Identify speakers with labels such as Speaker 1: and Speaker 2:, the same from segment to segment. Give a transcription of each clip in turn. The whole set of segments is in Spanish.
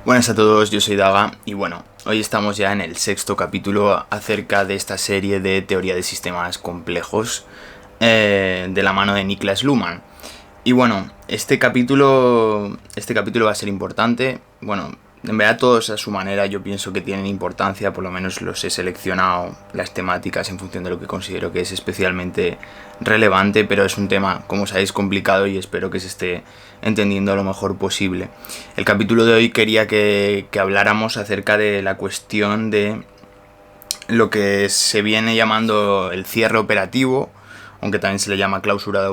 Speaker 1: Buenas a todos, yo soy Daga y bueno, hoy estamos ya en el sexto capítulo acerca de esta serie de teoría de sistemas complejos de la mano de Niklas Luhmann. Y bueno, este capítulo va a ser importante. Bueno, en verdad todos a su manera yo pienso que tienen importancia, por lo menos los he seleccionado las temáticas en función de lo que considero que es especialmente relevante, pero es un tema, como sabéis, complicado y espero que se esté entendiendo lo mejor posible. El capítulo de hoy quería que habláramos acerca de la cuestión de lo que se viene llamando el cierre operativo, aunque también se le llama cláusula de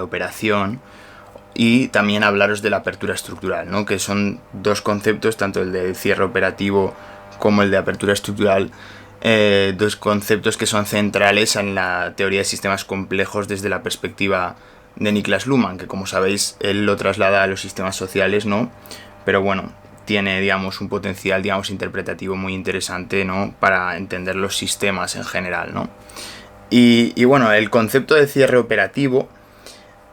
Speaker 1: operación, y también hablaros de la apertura estructural, ¿no? Que son dos conceptos, tanto el de cierre operativo como el de apertura estructural, dos conceptos que son centrales en la teoría de sistemas complejos desde la perspectiva de Niklas Luhmann, que como sabéis él lo traslada a los sistemas sociales, ¿no? Pero bueno, tiene, digamos, un potencial, digamos, interpretativo muy interesante, ¿no? Para entender los sistemas en general, ¿no? Y bueno, el concepto de cierre operativo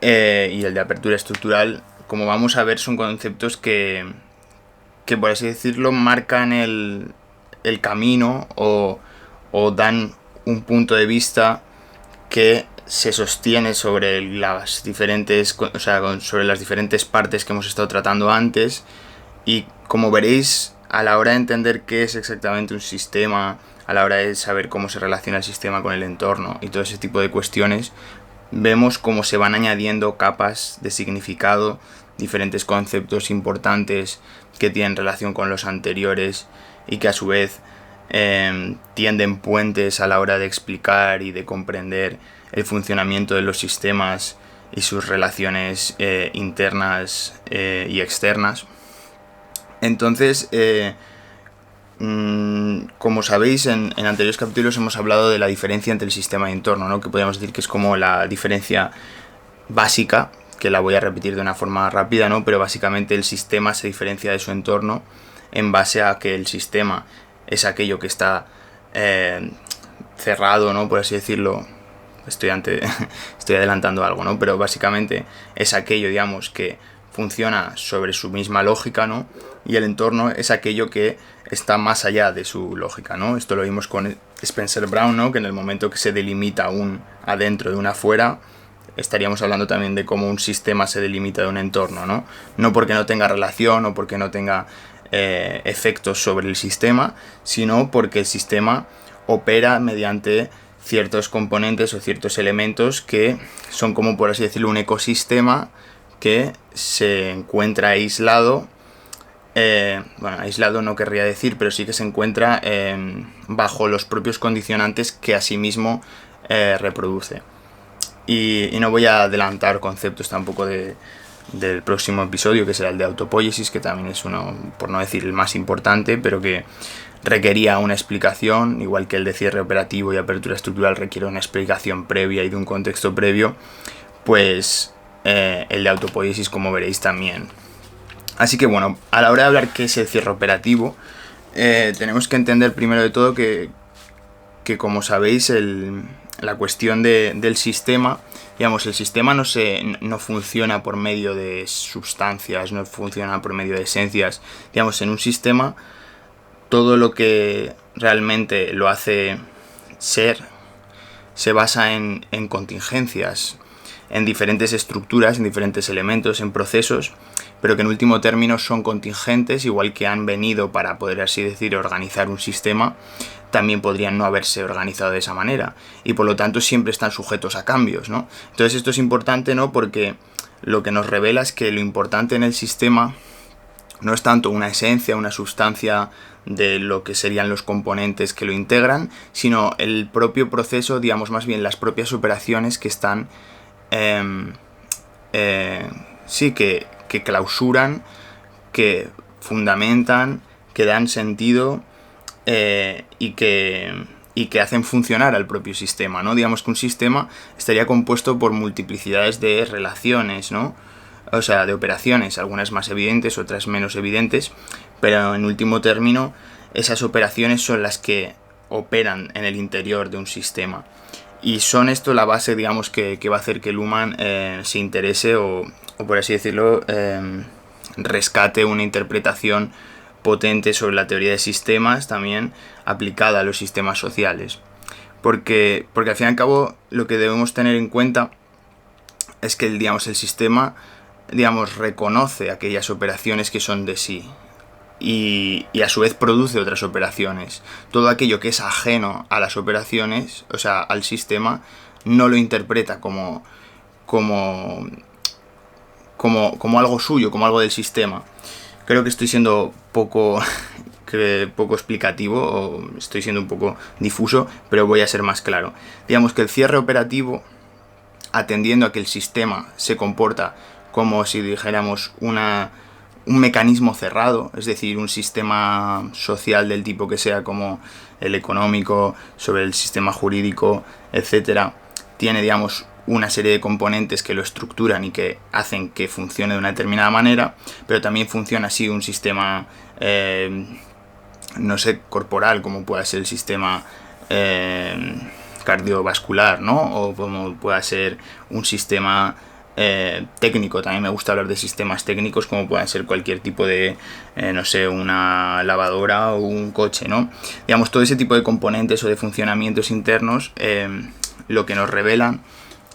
Speaker 1: y el de apertura estructural, como vamos a ver, son conceptos que por así decirlo, marcan el camino o dan un punto de vista que se sostiene sobre las diferentes, o sea, sobre las diferentes partes que hemos estado tratando antes. Y como veréis, a la hora de entender qué es exactamente un sistema, a la hora de saber cómo se relaciona el sistema con el entorno y todo ese tipo de cuestiones, vemos cómo se van añadiendo capas de significado, diferentes conceptos importantes que tienen relación con los anteriores y que a su vez tienden puentes a la hora de explicar y de comprender el funcionamiento de los sistemas y sus relaciones internas y externas. Entonces, como sabéis, en anteriores capítulos hemos hablado de la diferencia entre el sistema y entorno, ¿no? Que podríamos decir que es como la diferencia básica, que la voy a repetir de una forma rápida, ¿no? Pero básicamente el sistema se diferencia de su entorno en base a que el sistema es aquello que está cerrado, ¿no? Por así decirlo. Estoy adelantando algo, ¿no? Pero básicamente es aquello, digamos, que funciona sobre su misma lógica, ¿no? Y el entorno es aquello que está más allá de su lógica, ¿no? Esto lo vimos con Spencer Brown, ¿no? Que en el momento que se delimita un adentro de un afuera, estaríamos hablando también de cómo un sistema se delimita de un entorno, ¿no? No porque no tenga relación o porque no tenga efectos sobre el sistema, sino porque el sistema opera mediante ciertos componentes o ciertos elementos que son como, por así decirlo, un ecosistema que se encuentra aislado. Bueno, aislado no querría decir, pero sí que se encuentra bajo los propios condicionantes que asimismo reproduce. Y no voy a adelantar conceptos tampoco del próximo episodio, que será el de autopoiesis, que también es uno, por no decir el más importante, pero que requería una explicación, igual que el de cierre operativo y apertura estructural requiere una explicación previa y de un contexto previo, pues el de autopoiesis, como veréis, también. Así que bueno, a la hora de hablar qué es el cierre operativo, tenemos que entender primero de todo que como sabéis, la cuestión del sistema, digamos, el sistema no funciona por medio de sustancias, no funciona por medio de esencias. Digamos, en un sistema todo lo que realmente lo hace ser se basa en contingencias, en diferentes estructuras, en diferentes elementos, en procesos, pero que en último término son contingentes, igual que han venido para poder así decir organizar un sistema, también podrían no haberse organizado de esa manera y por lo tanto siempre están sujetos a cambios, ¿no? Entonces esto es importante, ¿no? Porque lo que nos revela es que lo importante en el sistema no es tanto una esencia, una sustancia de lo que serían los componentes que lo integran, sino el propio proceso, digamos más bien las propias operaciones que están que clausuran, que fundamentan, que dan sentido y que hacen funcionar al propio sistema, ¿no? Digamos que un sistema estaría compuesto por multiplicidades de relaciones, ¿no? O sea, de operaciones, algunas más evidentes, otras menos evidentes, pero en último término, esas operaciones son las que operan en el interior de un sistema. Y son esto la base, digamos, que va a hacer que Luhmann se interese o por así decirlo, rescate una interpretación potente sobre la teoría de sistemas también aplicada a los sistemas sociales. Porque al fin y al cabo lo que debemos tener en cuenta es que el sistema reconoce aquellas operaciones que son de sí y a su vez produce otras operaciones. Todo aquello que es ajeno a las operaciones, o sea, al sistema, no lo interpreta como algo suyo, como algo del sistema. Creo que estoy siendo poco explicativo o estoy siendo un poco difuso, pero voy a ser más claro. Digamos que el cierre operativo, atendiendo a que el sistema se comporta como si dijéramos un mecanismo cerrado, es decir, un sistema social del tipo que sea, como el económico, sobre el sistema jurídico, etcétera, tiene, digamos, una serie de componentes que lo estructuran y que hacen que funcione de una determinada manera, pero también funciona así un sistema, corporal, como pueda ser el sistema cardiovascular, ¿no? O como pueda ser un sistema técnico. También me gusta hablar de sistemas técnicos, como puedan ser cualquier tipo de, una lavadora o un coche, ¿no? Digamos, todo ese tipo de componentes o de funcionamientos internos, lo que nos revelan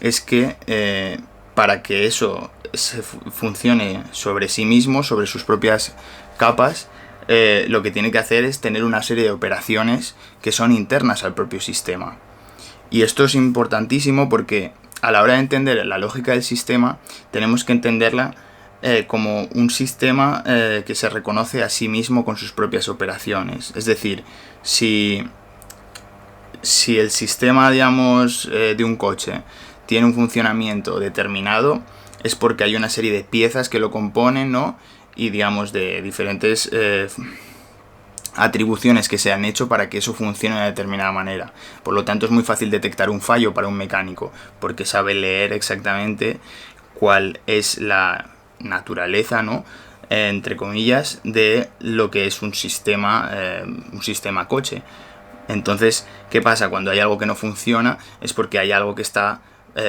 Speaker 1: es que para que eso funcione sobre sí mismo, sobre sus propias capas, lo que tiene que hacer es tener una serie de operaciones que son internas al propio sistema. Y esto es importantísimo porque a la hora de entender la lógica del sistema, tenemos que entenderla como un sistema que se reconoce a sí mismo con sus propias operaciones. Es decir, si el sistema, de un coche tiene un funcionamiento determinado, es porque hay una serie de piezas que lo componen, ¿no? Y, de diferentes atribuciones que se han hecho para que eso funcione de una determinada manera. Por lo tanto, es muy fácil detectar un fallo para un mecánico, porque sabe leer exactamente cuál es la naturaleza, ¿no?, entre comillas, de lo que es un sistema coche. Entonces, ¿qué pasa? Cuando hay algo que no funciona, es porque hay algo que está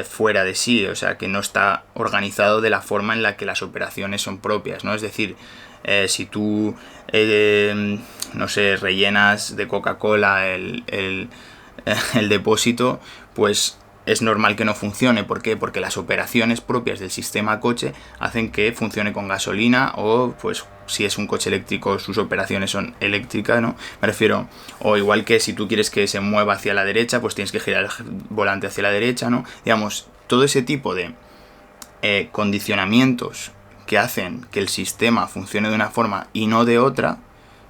Speaker 1: fuera de sí, o sea, que no está organizado de la forma en la que las operaciones son propias, ¿no? Es decir, si tú, rellenas de Coca-Cola el depósito, pues es normal que no funcione. ¿Por qué? Porque las operaciones propias del sistema coche hacen que funcione con gasolina, o pues si es un coche eléctrico sus operaciones son eléctricas, ¿no? Me refiero, o igual que si tú quieres que se mueva hacia la derecha, pues tienes que girar el volante hacia la derecha, ¿no? Todo ese tipo de condicionamientos que hacen que el sistema funcione de una forma y no de otra,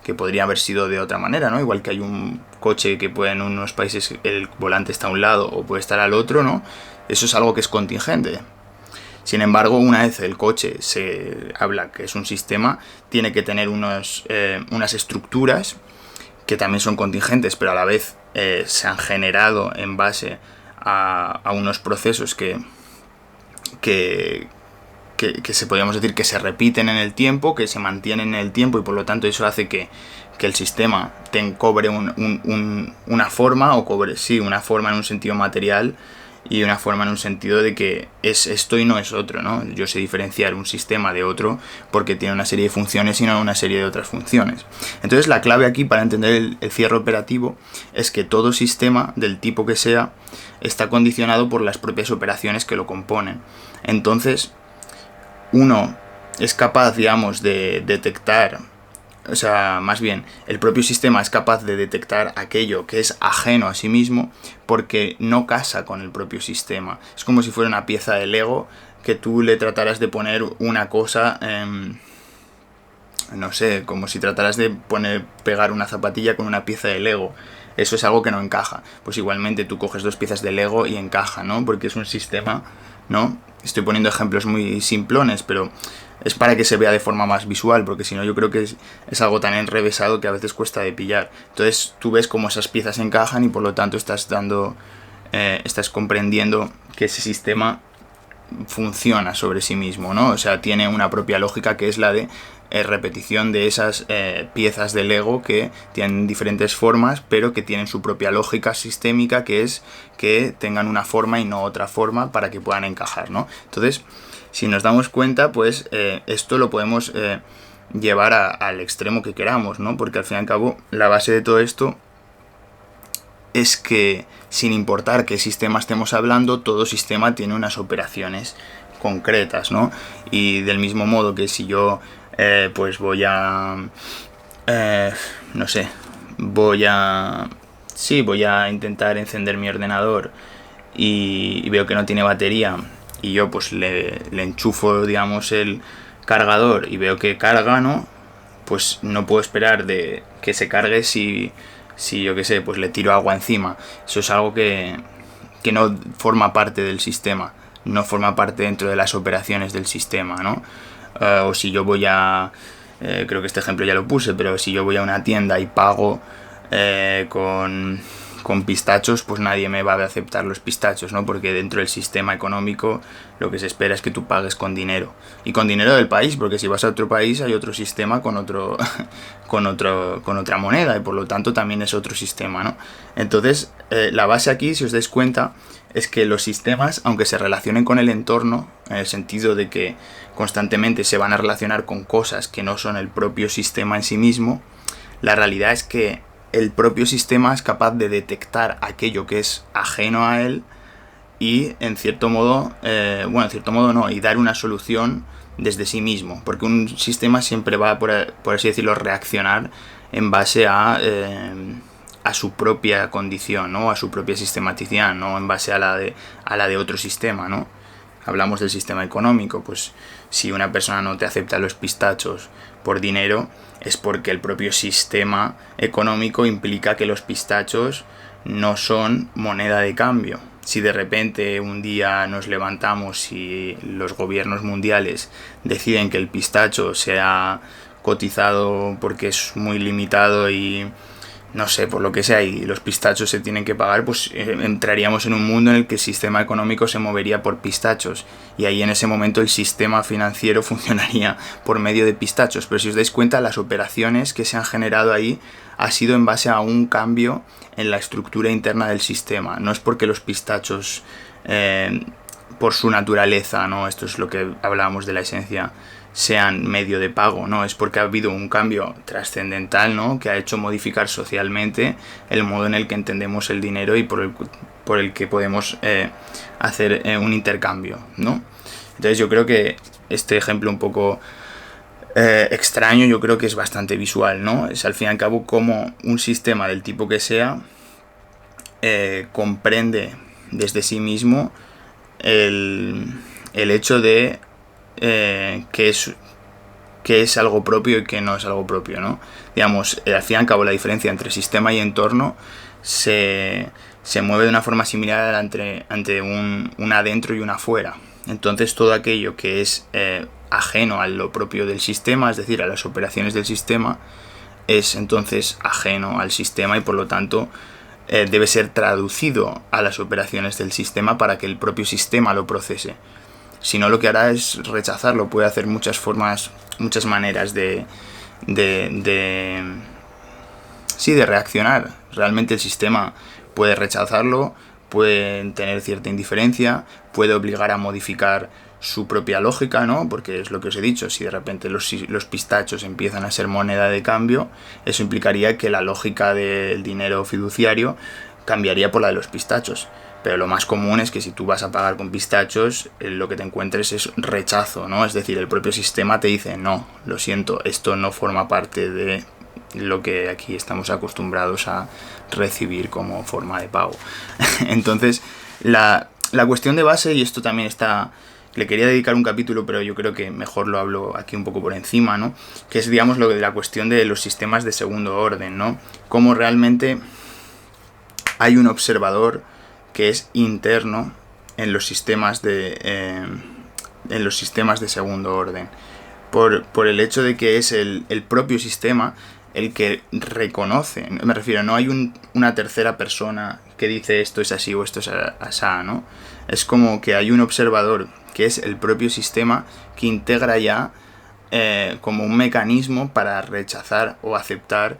Speaker 1: que podría haber sido de otra manera, ¿no? Igual que hay un coche que puede, en unos países el volante está a un lado o puede estar al otro, ¿no? Eso es algo que es contingente. Sin embargo, una vez el coche se habla que es un sistema, tiene que tener unas estructuras que también son contingentes, pero a la vez se han generado en base a unos procesos que se podríamos decir que se repiten en el tiempo, que se mantienen en el tiempo, y por lo tanto eso hace que el sistema cobre una forma, o cobre, sí, una forma en un sentido material y una forma en un sentido de que es esto y no es otro, ¿no? Yo sé diferenciar un sistema de otro porque tiene una serie de funciones y no una serie de otras funciones. Entonces la clave aquí para entender el cierre operativo es que todo sistema, del tipo que sea, está condicionado por las propias operaciones que lo componen. Entonces, uno es capaz, de detectar, o sea, más bien, el propio sistema es capaz de detectar aquello que es ajeno a sí mismo porque no casa con el propio sistema. Es como si fuera una pieza de Lego que tú le trataras de poner una cosa, como si trataras de pegar una zapatilla con una pieza de Lego. Eso es algo que no encaja. Pues igualmente tú coges dos piezas de Lego y encaja, ¿no? Porque es un sistema, ¿no? Estoy poniendo ejemplos muy simplones, pero es para que se vea de forma más visual, porque si no yo creo que es algo tan enrevesado que a veces cuesta de pillar. Entonces tú ves cómo esas piezas encajan y por lo tanto estás comprendiendo que ese sistema funciona sobre sí mismo, ¿no? O sea, tiene una propia lógica que es la de repetición de esas piezas de Lego que tienen diferentes formas, pero que tienen su propia lógica sistémica, que es que tengan una forma y no otra forma para que puedan encajar, ¿no? Entonces, si nos damos cuenta, pues esto lo podemos llevar al extremo que queramos, ¿no? Porque al fin y al cabo la base de todo esto es que, sin importar qué sistema estemos hablando, todo sistema tiene unas operaciones concretas, ¿no? Y del mismo modo que si yo pues voy a no sé, voy a intentar encender mi ordenador y veo que no tiene batería y yo pues le enchufo, digamos, el cargador y veo que carga, ¿no? Pues no puedo esperar de que se cargue si yo qué sé, pues le tiro agua encima. Eso es algo que no forma parte del sistema, no forma parte dentro de las operaciones del sistema, ¿no? O si yo voy a... creo que este ejemplo ya lo puse, pero si yo voy a una tienda y pago con pistachos, pues nadie me va a aceptar los pistachos, ¿no? Porque dentro del sistema económico lo que se espera es que tú pagues con dinero. Y con dinero del país, porque si vas a otro país hay otro sistema con otra moneda y por lo tanto también es otro sistema, ¿no? Entonces, la base aquí, si os dais cuenta, es que los sistemas, aunque se relacionen con el entorno, en el sentido de que constantemente se van a relacionar con cosas que no son el propio sistema en sí mismo, la realidad es que el propio sistema es capaz de detectar aquello que es ajeno a él y en cierto modo, no, y dar una solución desde sí mismo, porque un sistema siempre va, por así decirlo, reaccionar en base a su propia condición, ¿no? A su propia sistematicidad, no en base a la de otro sistema, ¿no? Hablamos del sistema económico, pues si una persona no te acepta los pistachos por dinero, es porque el propio sistema económico implica que los pistachos no son moneda de cambio. Si de repente un día nos levantamos y los gobiernos mundiales deciden que el pistacho sea cotizado porque es muy limitado y no sé, por lo que sea, y los pistachos se tienen que pagar, pues entraríamos en un mundo en el que el sistema económico se movería por pistachos y ahí en ese momento el sistema financiero funcionaría por medio de pistachos. Pero si os dais cuenta, las operaciones que se han generado ahí ha sido en base a un cambio en la estructura interna del sistema. No es porque los pistachos, por su naturaleza, ¿no? Esto es lo que hablábamos de la esencia, sean medio de pago, ¿no? Es porque ha habido un cambio trascendental, ¿no? Que ha hecho modificar socialmente el modo en el que entendemos el dinero y por el que podemos hacer un intercambio, ¿no? Entonces yo creo que este ejemplo un poco extraño, yo creo que es bastante visual, ¿no? Es al fin y al cabo como un sistema del tipo que sea comprende desde sí mismo el hecho de que es algo propio y que no es algo propio, ¿no? Digamos, al fin y al cabo la diferencia entre sistema y entorno se mueve de una forma similar ante un adentro y un afuera. Entonces todo aquello que es ajeno a lo propio del sistema, es decir, a las operaciones del sistema, es entonces ajeno al sistema y por lo tanto debe ser traducido a las operaciones del sistema para que el propio sistema lo procese. Si no, lo que hará es rechazarlo. Puede hacer muchas maneras de reaccionar. Realmente el sistema puede rechazarlo, puede tener cierta indiferencia, puede obligar a modificar su propia lógica, ¿no? Porque es lo que os he dicho, si de repente los pistachos empiezan a ser moneda de cambio, eso implicaría que la lógica del dinero fiduciario cambiaría por la de los pistachos. Pero lo más común es que si tú vas a pagar con pistachos, lo que te encuentres es rechazo, ¿no? Es decir, el propio sistema te dice, no, lo siento, esto no forma parte de lo que aquí estamos acostumbrados a recibir como forma de pago. Entonces, la cuestión de base, y esto también le quería dedicar un capítulo, pero yo creo que mejor lo hablo aquí un poco por encima, ¿no? Que es, digamos, lo de la cuestión de los sistemas de segundo orden, ¿no? Cómo realmente hay un observador que es interno en los sistemas de segundo orden, por el hecho de que es el propio sistema el que reconoce, me refiero, no hay una tercera persona que dice esto es así o esto es así, ¿no? Es como que hay un observador que es el propio sistema que integra ya como un mecanismo para rechazar o aceptar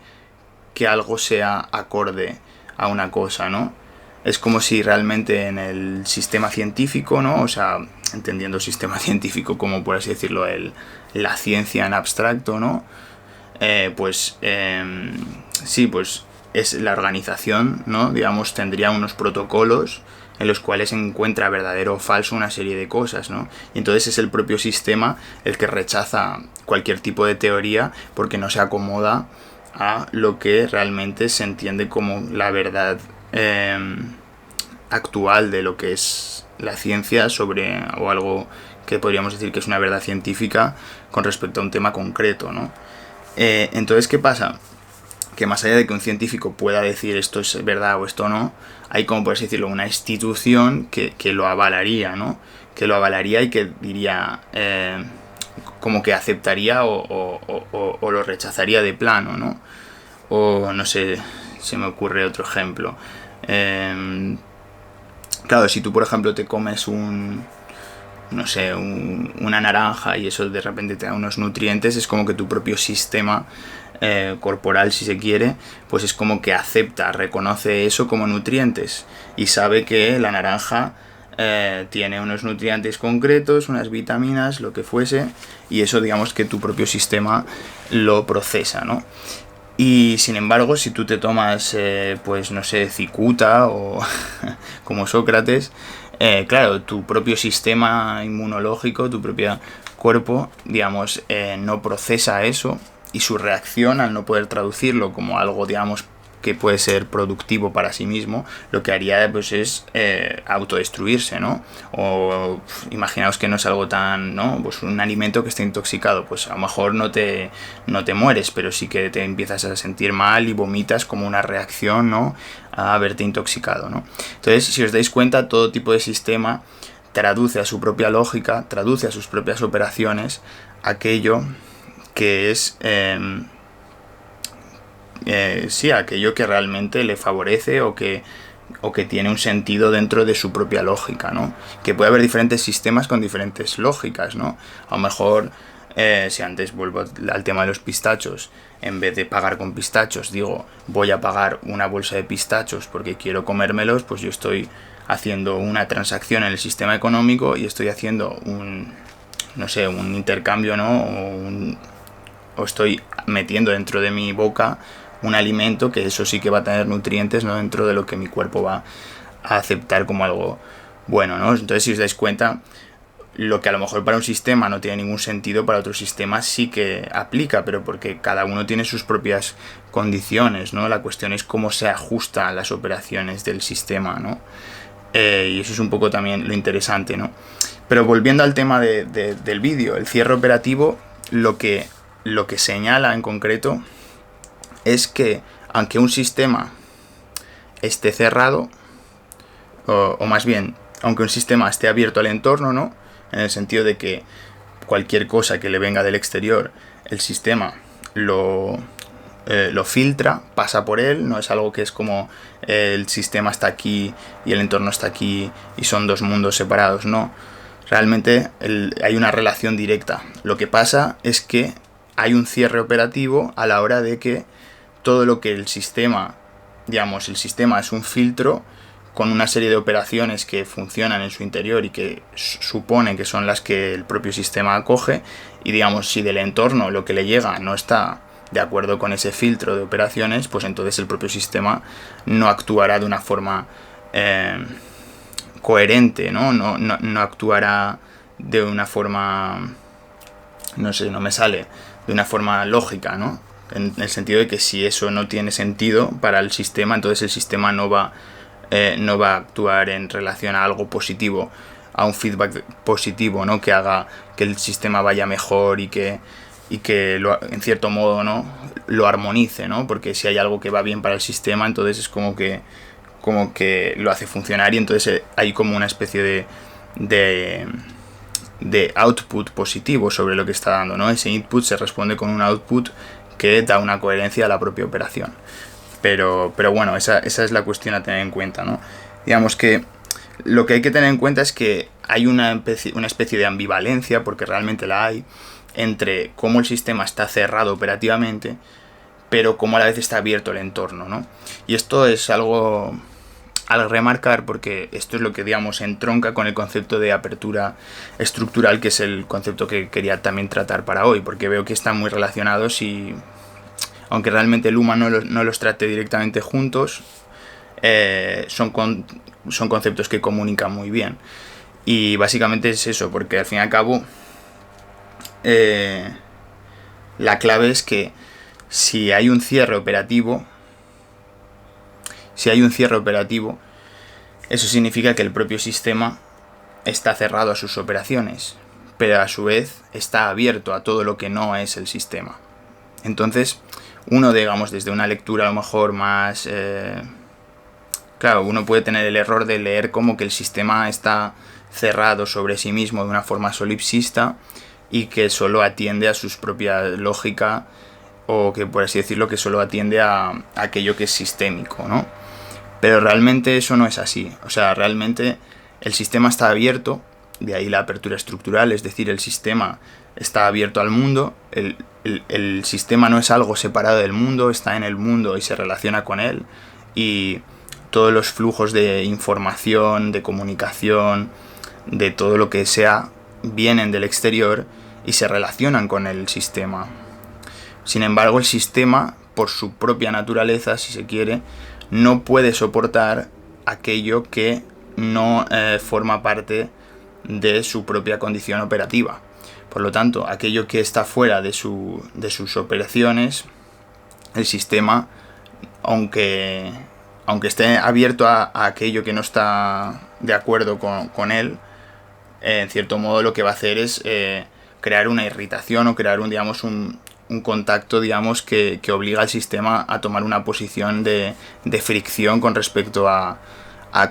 Speaker 1: que algo sea acorde a una cosa, ¿no? es como si realmente en el sistema científico, ¿no? O sea, entendiendo sistema científico como, por así decirlo, la ciencia en abstracto, ¿no? Sí, pues es la organización, ¿no? Digamos, tendría unos protocolos en los cuales se encuentra verdadero o falso una serie de cosas, ¿no? Y entonces es el propio sistema el que rechaza cualquier tipo de teoría porque no se acomoda a lo que realmente se entiende como la verdad actual de lo que es la ciencia sobre, o algo que podríamos decir que es una verdad científica con respecto a un tema concreto, ¿no? Entonces, ¿qué pasa? Que más allá de que un científico pueda decir esto es verdad o esto no, hay, como por así decirlo, una institución que lo avalaría, ¿no? Que lo avalaría y que diría, como que aceptaría o lo rechazaría de plano, ¿no? O no sé, se me ocurre otro ejemplo. Claro, si tú, por ejemplo, te comes no sé, una naranja y eso de repente te da unos nutrientes, es como que tu propio sistema corporal, si se quiere, pues es como que acepta, reconoce eso como nutrientes y sabe que la naranja tiene unos nutrientes concretos, unas vitaminas, lo que fuese, y eso digamos que tu propio sistema lo procesa, ¿no? Y sin embargo, si tú te tomas, pues no sé, cicuta o como Sócrates, claro, tu propio sistema inmunológico, tu propio cuerpo, digamos, no procesa eso y su reacción al no poder traducirlo como algo, digamos, que puede ser productivo para sí mismo, lo que haría pues es autodestruirse, ¿no? O imaginaos que no es algo tan, ¿no? Pues un alimento que esté intoxicado, pues a lo mejor no te mueres, pero sí que te empiezas a sentir mal y vomitas como una reacción, ¿no? A haberte intoxicado, ¿no? Entonces, si os dais cuenta, todo tipo de sistema traduce a su propia lógica, traduce a sus propias operaciones aquello que es sí, aquello que realmente le favorece o que tiene un sentido dentro de su propia lógica, ¿no? Que puede haber diferentes sistemas con diferentes lógicas, ¿no? A lo mejor, si antes vuelvo al tema de los pistachos, en vez de pagar con pistachos, digo, voy a pagar una bolsa de pistachos porque quiero comérmelos, pues yo estoy haciendo una transacción en el sistema económico y estoy haciendo no sé, un intercambio, ¿no? O estoy metiendo dentro de mi boca un alimento que eso sí que va a tener nutrientes, ¿no? Dentro de lo que mi cuerpo va a aceptar como algo bueno, ¿no? Entonces, si os dais cuenta, lo que a lo mejor para un sistema no tiene ningún sentido, para otro sistema sí que aplica, pero porque cada uno tiene sus propias condiciones, ¿no? La cuestión es cómo se ajustan las operaciones del sistema, ¿no? Y eso es un poco también lo interesante, ¿no? Pero volviendo al tema del vídeo, el cierre operativo, lo que señala en concreto es que aunque un sistema esté cerrado, o más bien, aunque un sistema esté abierto al entorno, ¿no? En el sentido de que cualquier cosa que le venga del exterior, el sistema lo filtra, pasa por él, no es algo que es como el sistema está aquí y el entorno está aquí y son dos mundos separados, no. Realmente hay una relación directa. Lo que pasa es que hay un cierre operativo a la hora de que todo lo que el sistema, digamos, el sistema es un filtro con una serie de operaciones que funcionan en su interior y que supone que son las que el propio sistema acoge, y digamos, si del entorno lo que le llega no está de acuerdo con ese filtro de operaciones, pues entonces el propio sistema no actuará de una forma coherente, ¿no? No actuará de una forma, no sé, no me sale, de una forma lógica, ¿no? En el sentido de que si eso no tiene sentido para el sistema, entonces el sistema no va a actuar en relación a algo positivo, a un feedback positivo, ¿no? Que haga que el sistema vaya mejor y que en cierto modo, ¿no? Lo armonice, ¿no? Porque si hay algo que va bien para el sistema, entonces es como que lo hace funcionar, y entonces hay como una especie de output positivo sobre lo que está dando, ¿no? Ese input se responde con un output que da una coherencia a la propia operación. Pero bueno, esa es la cuestión a tener en cuenta, ¿no? Digamos que lo que hay que tener en cuenta es que hay una especie de ambivalencia, porque realmente la hay, entre cómo el sistema está cerrado operativamente, pero cómo a la vez está abierto el entorno, ¿no? Y esto es algo al remarcar, porque esto es lo que, digamos, entronca con el concepto de apertura estructural, que es el concepto que quería también tratar para hoy, porque veo que están muy relacionados y, aunque realmente Luhmann no los trate directamente juntos, son conceptos que comunican muy bien. Y básicamente es eso, porque al fin y al cabo la clave es que si hay un cierre operativo, eso significa que el propio sistema está cerrado a sus operaciones, pero a su vez está abierto a todo lo que no es el sistema. Entonces, uno, digamos, desde una lectura a lo mejor más... claro, uno puede tener el error de leer como que el sistema está cerrado sobre sí mismo de una forma solipsista y que solo atiende a su propia lógica, o que, por así decirlo, que solo atiende a aquello que es sistémico, ¿no? Pero realmente eso no es así. O sea, realmente el sistema está abierto, de ahí la apertura estructural, es decir, el sistema está abierto al mundo, el sistema no es algo separado del mundo, está en el mundo y se relaciona con él, y todos los flujos de información, de comunicación, de todo lo que sea, vienen del exterior y se relacionan con el sistema. Sin embargo, el sistema, por su propia naturaleza, si se quiere, no puede soportar aquello que no forma parte de su propia condición operativa. Por lo tanto, aquello que está fuera de sus operaciones, el sistema, aunque esté abierto a aquello que no está de acuerdo con él, en cierto modo lo que va a hacer es crear una irritación o crear un contacto, digamos, que obliga al sistema a tomar una posición de fricción con respecto a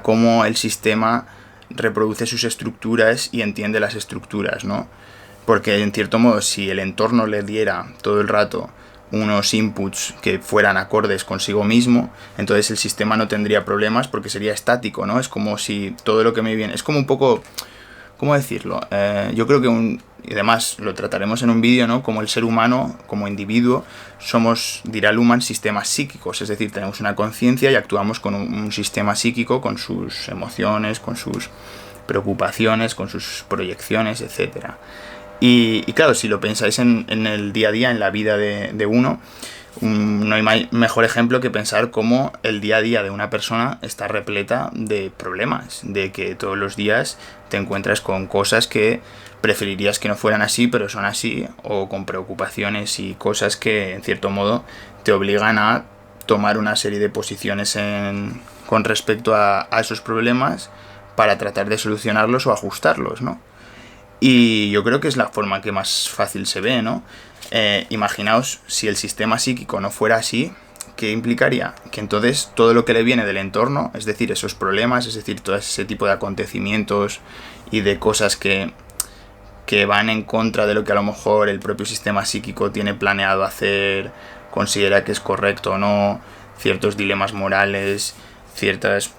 Speaker 1: cómo el sistema reproduce sus estructuras y entiende las estructuras, ¿no? Porque, en cierto modo, si el entorno le diera todo el rato unos inputs que fueran acordes consigo mismo, entonces el sistema no tendría problemas porque sería estático, ¿no? Es como si todo lo que me viene... Es como un poco... ¿Cómo decirlo? Yo creo que y además lo trataremos en un vídeo, ¿no? Como el ser humano, como individuo, somos, dirá Luhmann, sistemas psíquicos. Es decir, tenemos una conciencia y actuamos con un sistema psíquico, con sus emociones, con sus preocupaciones, con sus proyecciones, etc. Y claro, si lo pensáis en el día a día, en la vida de uno, no hay mejor ejemplo que pensar cómo el día a día de una persona está repleta de problemas, de que todos los días te encuentras con cosas que preferirías que no fueran así, pero son así, o con preocupaciones y cosas que, en cierto modo, te obligan a tomar una serie de posiciones con respecto a esos problemas para tratar de solucionarlos o ajustarlos, ¿no? Y yo creo que es la forma que más fácil se ve, ¿no? Imaginaos si el sistema psíquico no fuera así, ¿qué implicaría? Que entonces todo lo que le viene del entorno, es decir, esos problemas, es decir, todo ese tipo de acontecimientos y de cosas que van en contra de lo que a lo mejor el propio sistema psíquico tiene planeado hacer, considera que es correcto o no, ciertos dilemas morales,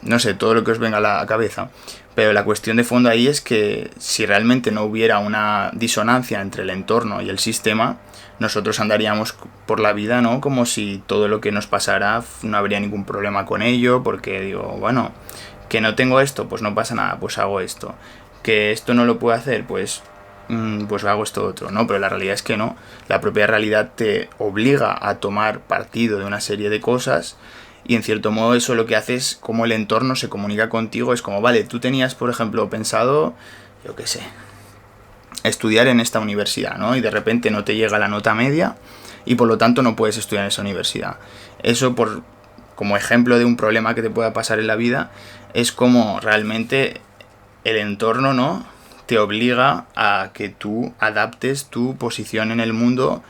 Speaker 1: no sé, todo lo que os venga a la cabeza. Pero la cuestión de fondo ahí es que si realmente no hubiera una disonancia entre el entorno y el sistema, nosotros andaríamos por la vida, ¿no? Como si todo lo que nos pasara no habría ningún problema con ello, porque digo, bueno, que no tengo esto, pues no pasa nada, pues hago esto. Que esto no lo puedo hacer, pues hago esto otro, ¿no? Pero la realidad es que no. La propia realidad te obliga a tomar partido de una serie de cosas. Y en cierto modo eso lo que hace es como el entorno se comunica contigo. Es como, vale, tú tenías, por ejemplo, pensado, yo qué sé, estudiar en esta universidad, ¿no? Y de repente no te llega la nota media y por lo tanto no puedes estudiar en esa universidad. Eso, como ejemplo de un problema que te pueda pasar en la vida, es como realmente el entorno, ¿no?, te obliga a que tú adaptes tu posición en el mundo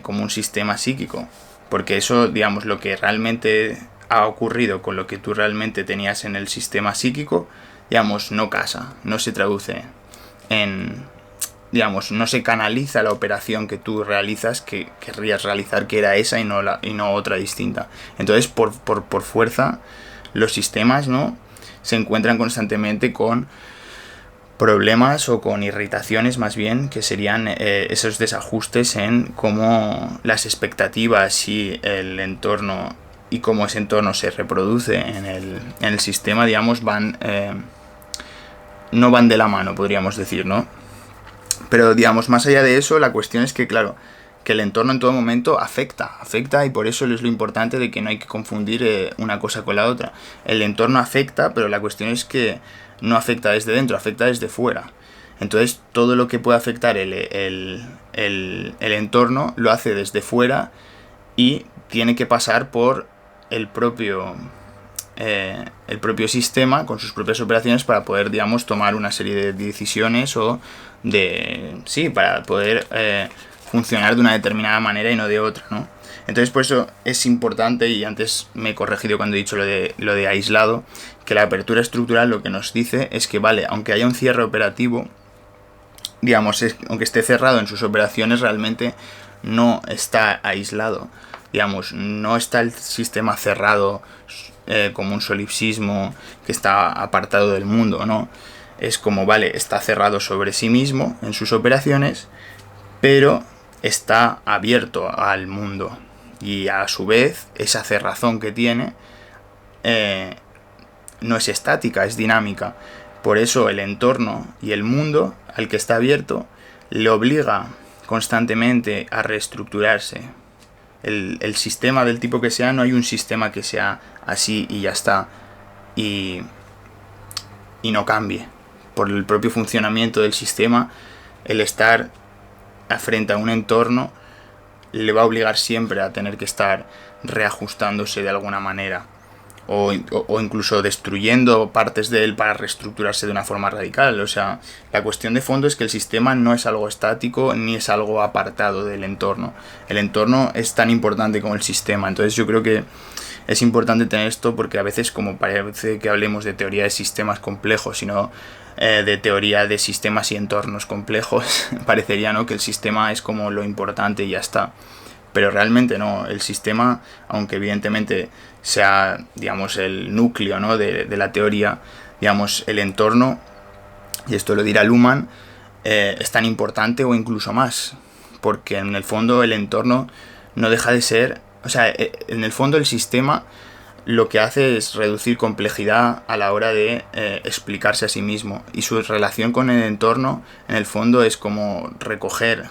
Speaker 1: como un sistema psíquico. Porque eso, digamos, lo que realmente ha ocurrido con lo que tú realmente tenías en el sistema psíquico, digamos, no casa, no se traduce en, digamos, no se canaliza la operación que tú realizas, que querrías realizar, que era esa y no otra distinta. Entonces, por fuerza, los sistemas, ¿no?, se encuentran constantemente con problemas o con irritaciones, más bien, que serían esos desajustes en cómo las expectativas y el entorno y cómo ese entorno se reproduce en el sistema, digamos, no van de la mano, podríamos decir, ¿no? Pero, digamos, más allá de eso, la cuestión es que, claro, que el entorno en todo momento afecta, y por eso es lo importante de que no hay que confundir una cosa con la otra. El entorno afecta, pero la cuestión es que no afecta desde dentro, afecta desde fuera. Entonces, todo lo que puede afectar el entorno lo hace desde fuera y tiene que pasar por el propio sistema con sus propias operaciones para poder, digamos, tomar una serie de decisiones para poder funcionar de una determinada manera y no de otra, ¿no? Entonces, por eso es importante, y antes me he corregido cuando he dicho lo de aislado, que la apertura estructural lo que nos dice es que, vale, aunque haya un cierre operativo, digamos, aunque esté cerrado en sus operaciones, realmente no está aislado. Digamos, no está el sistema cerrado como un solipsismo que está apartado del mundo, ¿no? Es como, vale, está cerrado sobre sí mismo en sus operaciones, pero está abierto al mundo. Y a su vez, esa cerrazón que tiene no es estática, es dinámica. Por eso el entorno y el mundo al que está abierto le obliga constantemente a reestructurarse. El sistema del tipo que sea, no hay un sistema que sea así y ya está y no cambie. Por el propio funcionamiento del sistema, el estar frente a un entorno le va a obligar siempre a tener que estar reajustándose de alguna manera o incluso destruyendo partes de él para reestructurarse de una forma radical. O sea, la cuestión de fondo es que el sistema no es algo estático ni es algo apartado del entorno. El entorno es tan importante como el sistema. Entonces yo creo que es importante tener esto porque a veces, como parece que hablemos de teoría de sistemas complejos, sino de teoría de sistemas y entornos complejos, parecería, ¿no?, que el sistema es como lo importante y ya está. Pero realmente no, el sistema, aunque evidentemente sea, digamos, el núcleo, ¿no?, de la teoría, digamos, el entorno, y esto lo dirá Luhmann, es tan importante o incluso más, porque en el fondo el entorno no deja de ser, o sea, en el fondo el sistema lo que hace es reducir complejidad a la hora de explicarse a sí mismo, y su relación con el entorno en el fondo es como recoger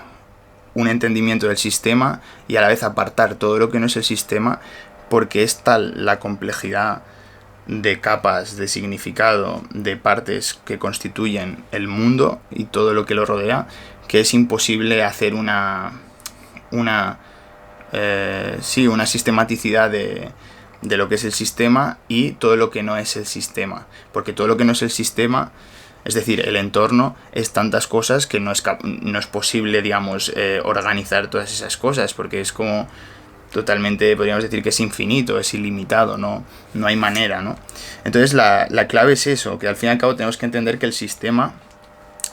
Speaker 1: un entendimiento del sistema y a la vez apartar todo lo que no es el sistema, porque es tal la complejidad de capas, de significado, de partes que constituyen el mundo y todo lo que lo rodea, que es imposible hacer una sistematicidad de lo que es el sistema y todo lo que no es el sistema, porque todo lo que no es el sistema, es decir, el entorno, es tantas cosas que no es posible, digamos, organizar todas esas cosas, porque es como totalmente, podríamos decir que es infinito, es ilimitado, no hay manera, ¿no? Entonces la clave es eso, que al fin y al cabo tenemos que entender que el sistema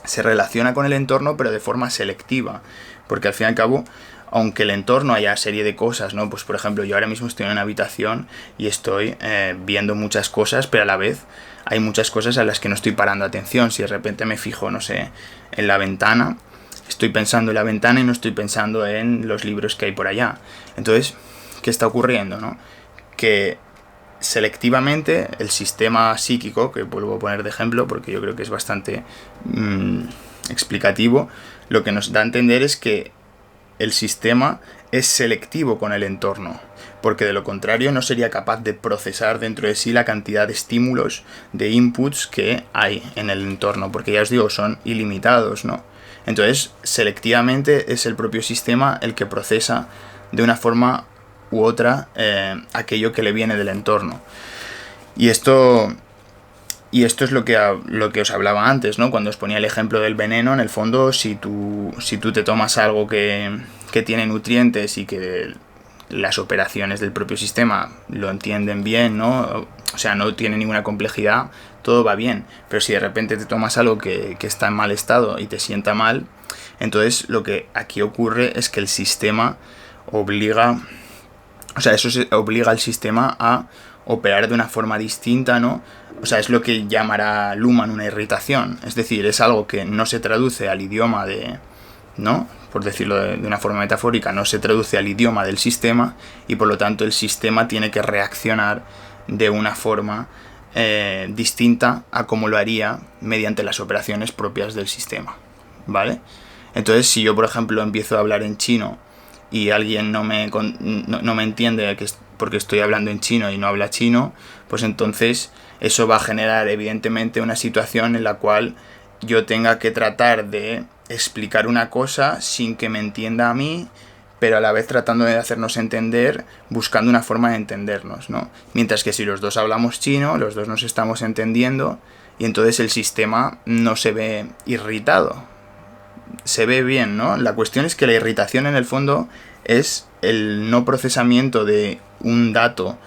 Speaker 1: se relaciona con el entorno, pero de forma selectiva, porque al fin y al cabo, aunque el entorno haya serie de cosas, ¿no? Pues por ejemplo, yo ahora mismo estoy en una habitación y estoy viendo muchas cosas, pero a la vez hay muchas cosas a las que no estoy parando atención. Si de repente me fijo, no sé, en la ventana, estoy pensando en la ventana y no estoy pensando en los libros que hay por allá. Entonces, ¿qué está ocurriendo, no? Que selectivamente el sistema psíquico, que vuelvo a poner de ejemplo porque yo creo que es bastante explicativo, lo que nos da a entender es que el sistema es selectivo con el entorno, porque de lo contrario no sería capaz de procesar dentro de sí la cantidad de estímulos, de inputs que hay en el entorno, porque ya os digo, son ilimitados, ¿no? Entonces, selectivamente es el propio sistema el que procesa de una forma u otra aquello que le viene del entorno. Y esto es lo que os hablaba antes, ¿no? Cuando os ponía el ejemplo del veneno, en el fondo, si tú te tomas algo que tiene nutrientes y que las operaciones del propio sistema lo entienden bien, ¿no? O sea, no tiene ninguna complejidad, todo va bien. Pero si de repente te tomas algo que está en mal estado y te sienta mal, entonces lo que aquí ocurre es que el sistema obliga al sistema a operar de una forma distinta, ¿no? O sea, es lo que llamará Luhmann una irritación. Es decir, es algo que no se traduce al idioma ¿no? Por decirlo de una forma metafórica, no se traduce al idioma del sistema y por lo tanto el sistema tiene que reaccionar de una forma distinta a como lo haría mediante las operaciones propias del sistema, ¿vale? Entonces, si yo, por ejemplo, empiezo a hablar en chino y alguien no me entiende porque estoy hablando en chino y no habla chino, pues entonces eso va a generar evidentemente una situación en la cual yo tenga que tratar de explicar una cosa sin que me entienda a mí, pero a la vez tratando de hacernos entender, buscando una forma de entendernos, ¿no? Mientras que si los dos hablamos chino, los dos nos estamos entendiendo y entonces el sistema no se ve irritado, se ve bien, ¿no? La cuestión es que la irritación en el fondo es el no procesamiento de un dato,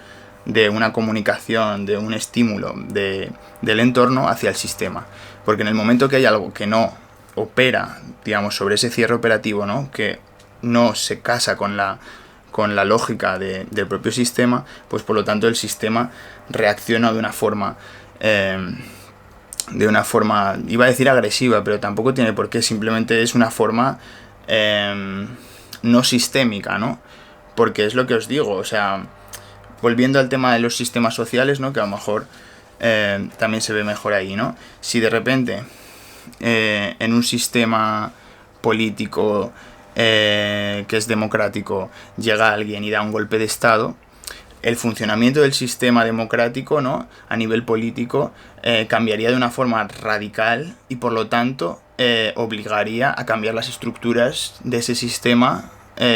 Speaker 1: de una comunicación, de un estímulo del entorno hacia el sistema. Porque en el momento que hay algo que no opera, digamos, sobre ese cierre operativo, ¿no? Que no se casa con la lógica del propio sistema, pues por lo tanto el sistema reacciona de una forma, iba a decir agresiva, pero tampoco tiene por qué, simplemente es una forma no sistémica, ¿no? Porque es lo que os digo, o sea, volviendo al tema de los sistemas sociales, ¿no? Que a lo mejor también se ve mejor ahí, ¿no? Si de repente en un sistema político que es democrático llega alguien y da un golpe de estado, el funcionamiento del sistema democrático, ¿no? A nivel político cambiaría de una forma radical y por lo tanto obligaría a cambiar las estructuras de ese sistema,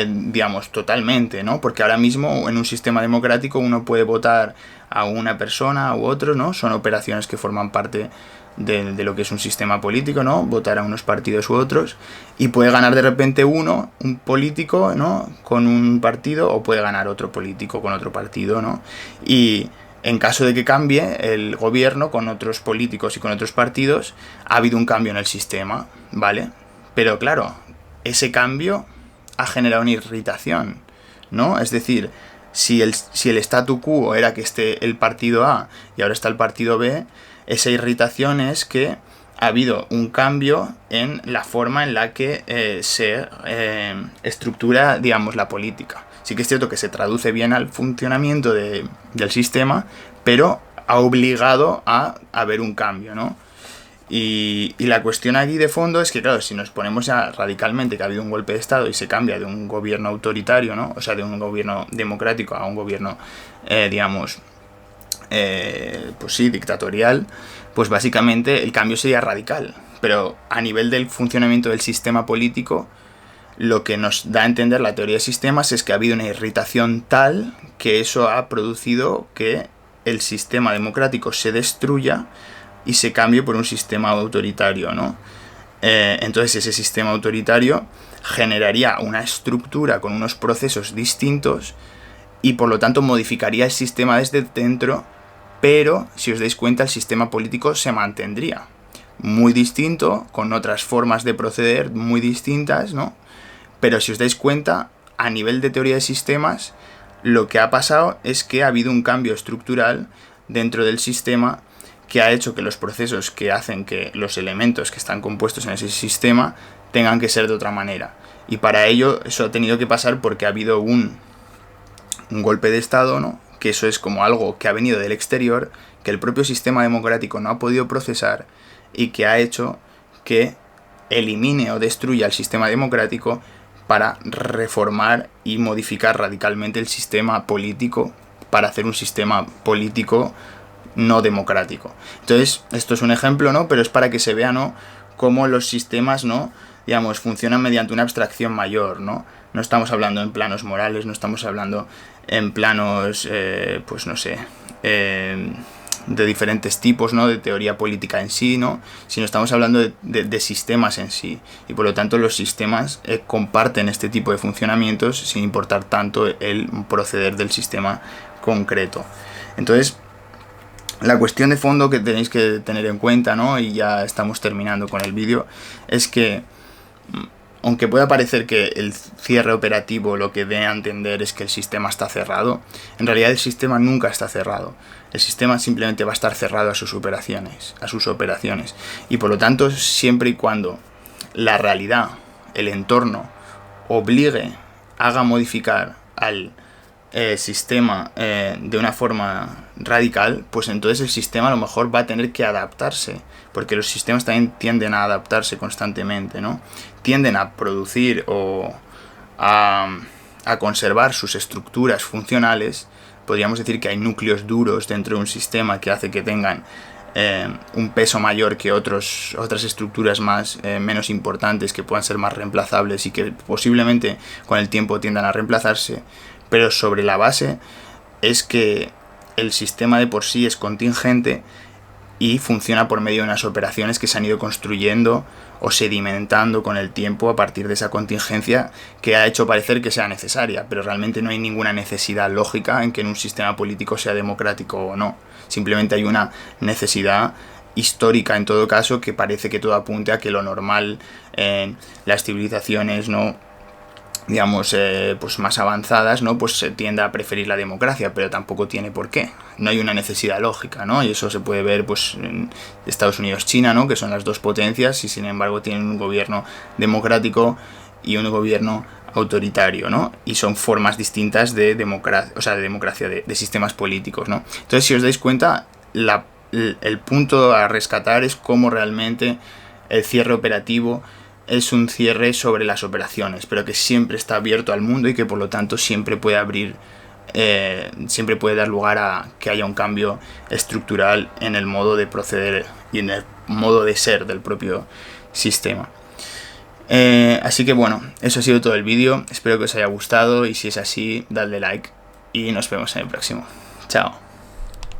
Speaker 1: digamos, totalmente, ¿no? Porque ahora mismo en un sistema democrático uno puede votar a una persona u otro, ¿no? Son operaciones que forman parte de lo que es un sistema político, ¿no? Votar a unos partidos u otros, y puede ganar de repente un político, ¿no? Con un partido, o puede ganar otro político con otro partido, ¿no? Y en caso de que cambie el gobierno con otros políticos y con otros partidos, ha habido un cambio en el sistema, ¿vale? Pero claro, ese cambio ha generado una irritación, ¿no? Es decir, si el statu quo era que esté el partido A y ahora está el partido B, esa irritación es que ha habido un cambio en la forma en la que se estructura, digamos, la política. Sí que es cierto que se traduce bien al funcionamiento del sistema, pero ha obligado a haber un cambio, ¿no? Y la cuestión aquí de fondo es que, claro, si nos ponemos ya radicalmente que ha habido un golpe de Estado y se cambia de un gobierno autoritario, ¿no? O sea, de un gobierno democrático a un gobierno, digamos, pues sí, dictatorial, pues básicamente el cambio sería radical. Pero a nivel del funcionamiento del sistema político, lo que nos da a entender la teoría de sistemas es que ha habido una irritación tal que eso ha producido que el sistema democrático se destruya y se cambie por un sistema autoritario, ¿no? Entonces ese sistema autoritario generaría una estructura con unos procesos distintos y por lo tanto modificaría el sistema desde dentro, pero si os dais cuenta el sistema político se mantendría muy distinto, con otras formas de proceder muy distintas, ¿no? Pero si os dais cuenta, a nivel de teoría de sistemas, lo que ha pasado es que ha habido un cambio estructural dentro del sistema que ha hecho que los procesos que hacen que los elementos que están compuestos en ese sistema tengan que ser de otra manera. Y para ello eso ha tenido que pasar porque ha habido un golpe de Estado, ¿no? Que eso es como algo que ha venido del exterior, que el propio sistema democrático no ha podido procesar y que ha hecho que elimine o destruya el sistema democrático para reformar y modificar radicalmente el sistema político para hacer un sistema político no democrático. Entonces, esto es un ejemplo, ¿no? Pero es para que se vea, ¿no? Cómo los sistemas, ¿no? Digamos, funcionan mediante una abstracción mayor, ¿no? No estamos hablando en planos morales, no estamos hablando en planos, pues no sé, de diferentes tipos, ¿no? De teoría política en sí, ¿no? Sino estamos hablando de sistemas en sí. Y por lo tanto los sistemas comparten este tipo de funcionamientos sin importar tanto el proceder del sistema concreto. Entonces, la cuestión de fondo que tenéis que tener en cuenta, ¿no? Y ya estamos terminando con el vídeo, es que aunque pueda parecer que el cierre operativo lo que dé a entender es que el sistema está cerrado, en realidad el sistema nunca está cerrado. El sistema simplemente va a estar cerrado a sus operaciones. Y por lo tanto, siempre y cuando la realidad el entorno obligue, haga modificar al sistema de una forma radical, pues entonces el sistema a lo mejor va a tener que adaptarse, porque los sistemas también tienden a adaptarse constantemente, ¿no? Tienden a producir o a conservar sus estructuras funcionales. Podríamos decir que hay núcleos duros dentro de un sistema que hace que tengan un peso mayor que otras estructuras menos importantes, que puedan ser más reemplazables y que posiblemente con el tiempo tiendan a reemplazarse, pero sobre la base es que el sistema de por sí es contingente y funciona por medio de unas operaciones que se han ido construyendo o sedimentando con el tiempo a partir de esa contingencia que ha hecho parecer que sea necesaria, pero realmente no hay ninguna necesidad lógica en que en un sistema político sea democrático o no. Simplemente hay una necesidad histórica en todo caso que parece que todo apunte a que lo normal en las civilizaciones, ¿no?, digamos, pues más avanzadas, ¿no?, pues se tiende a preferir la democracia, pero tampoco tiene por qué. No hay una necesidad lógica, ¿no? Y eso se puede ver pues en Estados Unidos, China, ¿no?, que son las dos potencias y sin embargo tienen un gobierno democrático y un gobierno autoritario, ¿no? Y son formas distintas de democracia, de sistemas políticos, ¿no? Entonces, si os dais cuenta, el punto a rescatar es cómo realmente el cierre operativo es un cierre sobre las operaciones, pero que siempre está abierto al mundo y que por lo tanto siempre puede siempre puede dar lugar a que haya un cambio estructural en el modo de proceder y en el modo de ser del propio sistema. Así que bueno, eso ha sido todo el vídeo, espero que os haya gustado y si es así, dadle like y nos vemos en el próximo. Chao.